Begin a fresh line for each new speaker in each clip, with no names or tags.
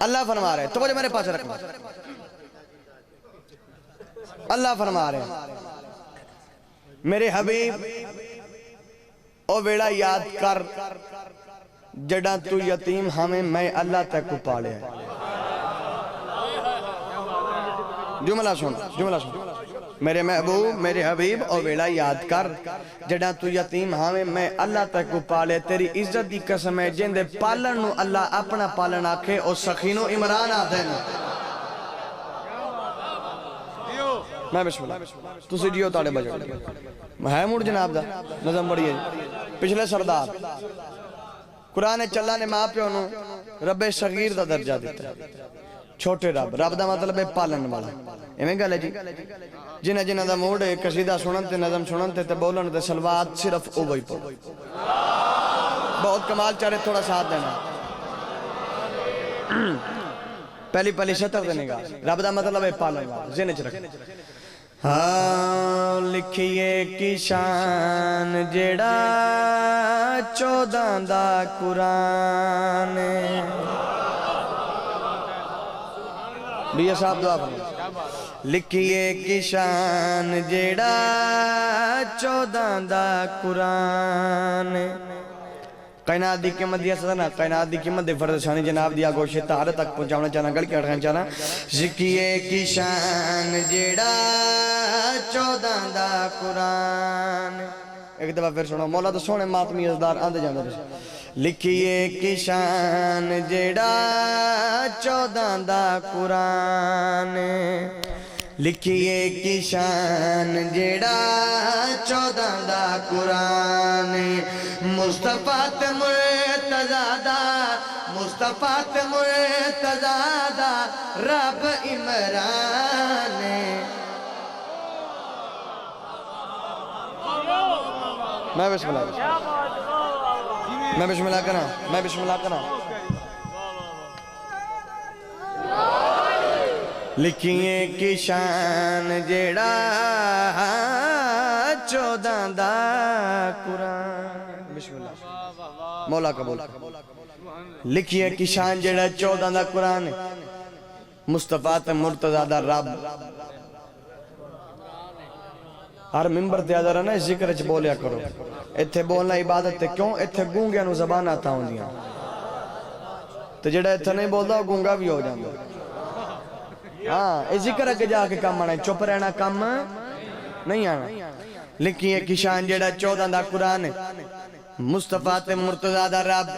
اللہ فرما رہے توجہ میرے پاس رکھنا، اللہ فرما رہے میرے حبیب او ویڑا یاد کر جڑا تو یتیم ہمیں میں اللہ تک کو پالے ہیں۔ جملہ سن میرے محبوب میرے حبیب او ویڑا یاد کر جڑا تو یتیم ہمیں میں اللہ تک کو پالے، تیری عزت دی قسم ہے جن دے پالن نو اللہ اپنا پالن آکھے او سخینو عمران آتے ہیں۔ میں بسم اللہ تُسی جیو تاڑے بجو ہے موڑ جناب دا نظم بڑی ہے پچھلے سردار قرآن چلا نے ماں پیو نو رب صغیر دا درجہ دیتا ہے، چھوٹے رب دا مطلب ہے پالن والا، ایمیں گا لے جی جنہ دا موڑ قصیدہ سنن تے نظم سنن تے بولن تے سلوات صرف او بھائی پڑھ بہت کمال چاہے تھوڑا ساتھ دینا پہلی شطر دینے گا رب دا مطلب ہے پالن والا ذہن چ رکھ ہاں لکھیے کی شان جڑا 14 دا قرآن بھیا صاحب دعا فرمائیں لکھیے کی شان جڑا 14 دا قرآن کائنات دی قیمت دیا سدنا کائنات دی قیمت دے فرض شانی جناب دیا گوشت تہارت تک پہنچاونا چاہنا گل کے اٹھانا چاہنا ذکیے کی شان جڑا 14 دا قرآن ایک دفعہ پھر سنو مولا تو سونے ماتمی ازدار آندے جاندے لکھیے کی شان جڑا 14 دا قرآن لکھیے کی شان جڑا 14 دا قرآن مصطفیٰ تے مرتضیٰ دا رب عمران میں بسم اللہ کرنا لکھیے کی شان جڑا 14 دا قرآن بسم اللہ مولا قبول لکھیے کی شان جڑا 14 دا قرآن مصطفیٰ تے مرتضیٰ دا رب ہر ممبر تے آدھا رہنا اس ذکر اچھ بولیا کرو اتھے بولنا عبادت تے کیوں اتھے گونگیا نو زبان آتا ہوں دیا تو جڑا اتھے نہیں بولتا وہ گونگا بھی ہو جاندہ ہاں اس ذکر اچھ جا کے کام آنا ہے چپ رہنا کام نہیں آنا لکھیے کی شان جڑا 14 دا قرآن مصطفیٰ تے مرتضیٰ دا رب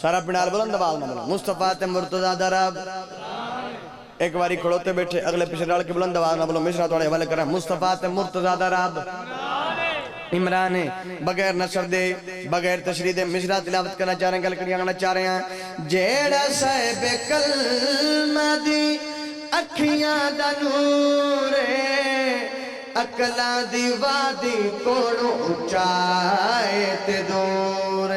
سارا پنڈال بلند آواز نہ بولو مصطفیٰ تے مرتضیٰ دا رب ایک باری کھڑوتے بیٹھے اگلے پیچھے ڈال کے بلند آواز نہ بولو مشرا توڑے حوالے کر رہا ہے مصطفیٰ تے مرتضیٰ دا رب عمران بغیر نصر دے بغیر تشریح دے مشرا تلاوت کرنا چاہ رہے ہیں گل کریاں کرنا چاہ رہے ہیں جیڑا صاحب کلمہ دی اکھیاں دا نور اکلا دی وادی کوڑو اچائے تے دور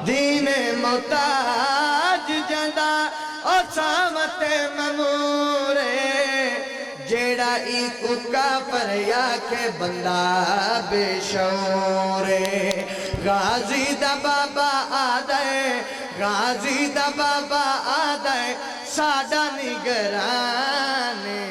دین محتاج جندہ اور سامت ممور جیڑا ایک کافر یا کے بندہ بے شعور غازی دا بابا آدھے ساڑا نگرانے